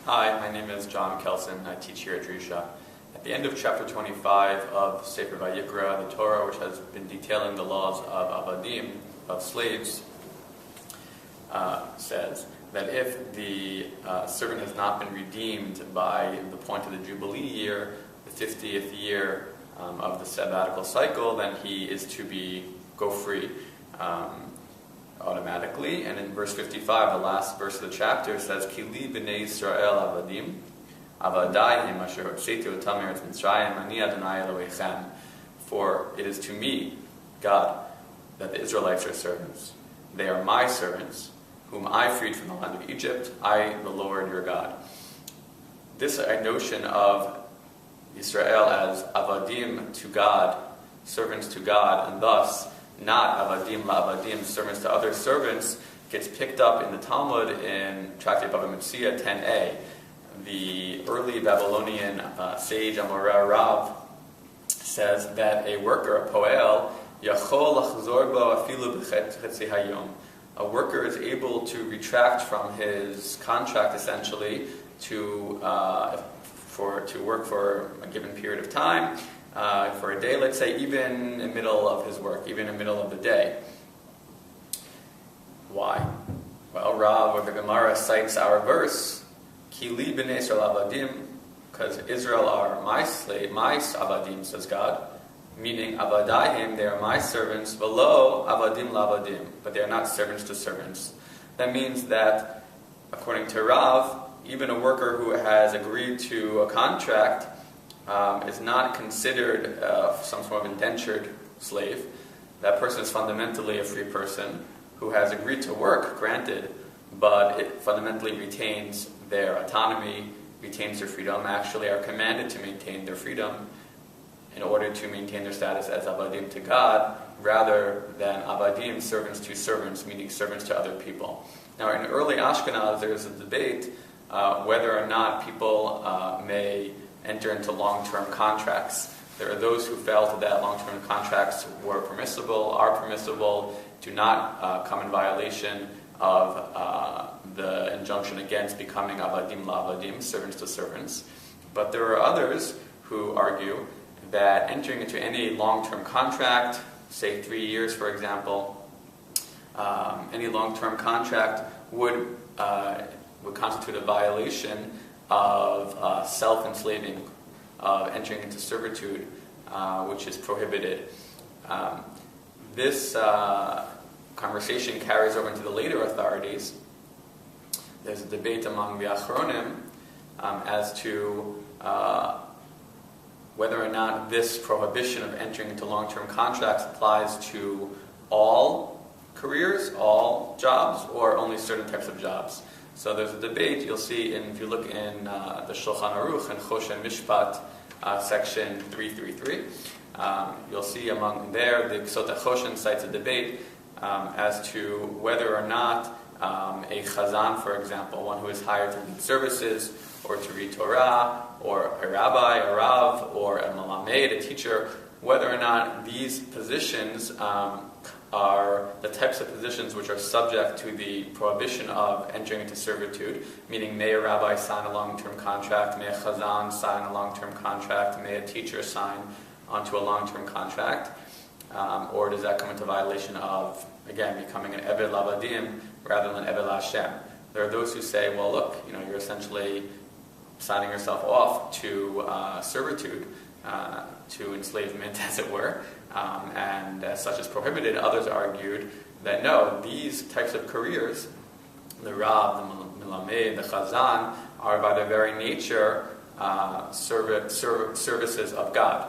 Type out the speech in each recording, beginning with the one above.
Hi, my name is Jon Kelsen. I teach here at Drisha. At the end of chapter 25 of Sefer Vayikra, the Torah, which has been detailing the laws of avadim, of slaves, says that if the servant has not been redeemed by the point of the Jubilee year, the 50th year of the sabbatical cycle, then he is to go free automatically. And in verse 55, the last verse of the chapter, says, Ki li b'nei Yisrael avadim, avadayim asher hotzeti otam me'eretz Mitzrayim, ani Adonai Elohechem. For it is to me, God, that the Israelites are servants. They are my servants, whom I freed from the land of Egypt, I, the Lord your God. This notion of Israel as avadim to God, servants to God, and thus not avadim la'avadim, servants to other servants, gets picked up in the Talmud in Tractate Bava Metzia 10a. The early Babylonian sage Amora Rav says that a worker, a poel, yachol lachzor bo afilu b'chetzi hayom. A worker is able to retract from his contract essentially to work for a given period of time, for a day, let's say, even in the middle of his work, even in the middle of the day. Why? Well, Rav or the Gemara cites our verse, Ki li b'nei Yisrael avadim, because Israel are my slave, my avadim, says God, meaning avadayim, they are my servants, v'lo avadim la'avadim, but they are not servants to servants. That means that, according to Rav, even a worker who has agreed to a contract is not considered some sort of indentured slave. That person is fundamentally a free person who has agreed to work, granted, but it fundamentally retains their autonomy, retains their freedom, actually are commanded to maintain their freedom in order to maintain their status as avadim to God, rather than avadim, servants to servants, meaning servants to other people. Now, in early Ashkenaz, there's a debate whether or not people may enter into long-term contracts. There are those who felt that long-term contracts were permissible, are permissible, do not come in violation of the injunction against becoming avadim la'avadim, servants to servants. But there are others who argue that entering into any long-term contract, say 3 years for example, any long-term contract would constitute a violation of self-enslaving, of entering into servitude, which is prohibited. This conversation carries over into the later authorities. There's a debate among the Achronim as to whether or not this prohibition of entering into long-term contracts applies to all careers, all jobs, or only certain types of jobs. So there's a debate. You'll see if you look in the Shulchan Aruch and Choshen Mishpat, section 333, you'll see among there the Ksota Choshen cites a debate as to whether or not a chazan, for example, one who is hired to lead services or to read Torah, or a rabbi, a rav, or a malamed, a teacher, whether or not these positions are the types of positions which are subject to the prohibition of entering into servitude, meaning may a rabbi sign a long-term contract, may a chazan sign a long-term contract, may a teacher sign onto a long-term contract, or does that come into violation of, again, becoming an eved lavadim rather than eved Hashem? There are those who say, well, look, you're essentially signing yourself off to servitude, to enslavement, as it were, and as such is prohibited. Others argued that no, these types of careers, the Rav, the Melamed, the Chazan, are by their very nature services of God,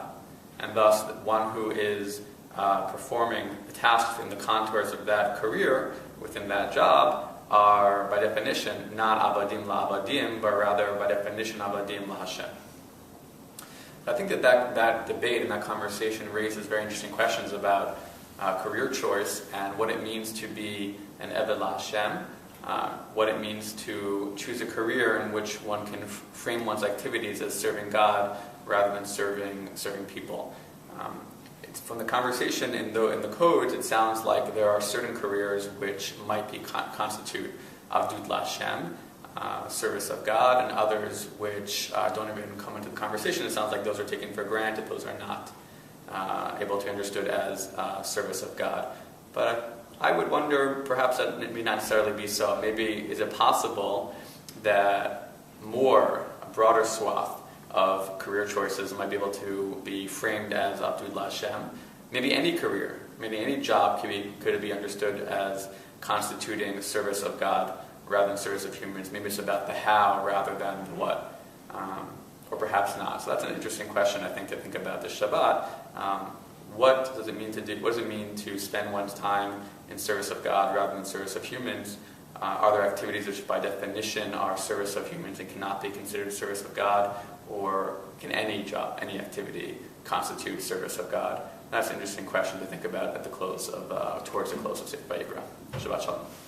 and thus one who is performing tasks in the contours of that career, within that job, are by definition not avadim la'avadim, but rather by definition avadim la'Hashem. I think that debate and that conversation raises very interesting questions about career choice and what it means to be an eved la'Hashem, what it means to choose a career in which one can frame one's activities as serving God rather than serving people. From the conversation in the codes, it sounds like there are certain careers which might constitute avdut la'Hashem, service of God, and others which don't even come into the conversation. It sounds like those are taken for granted. Those are not able to be understood as service of God. But I would wonder, perhaps that it may not necessarily be so. Maybe is it possible that a broader swath of career choices might be able to be framed as Abdul Hashem? Maybe any career, maybe any job could be understood as constituting service of God rather than service of humans. Maybe it's about the how rather than the what, or perhaps not. So that's an interesting question, I think, to think about this Shabbat. What does it mean to do? What does it mean to spend one's time in service of God rather than service of humans? Are there activities which, by definition, are service of humans and cannot be considered service of God, or can any job, any activity, constitute service of God? That's an interesting question to think about at the close of, towards the close of Sefer Vayikra. Shabbat Shalom.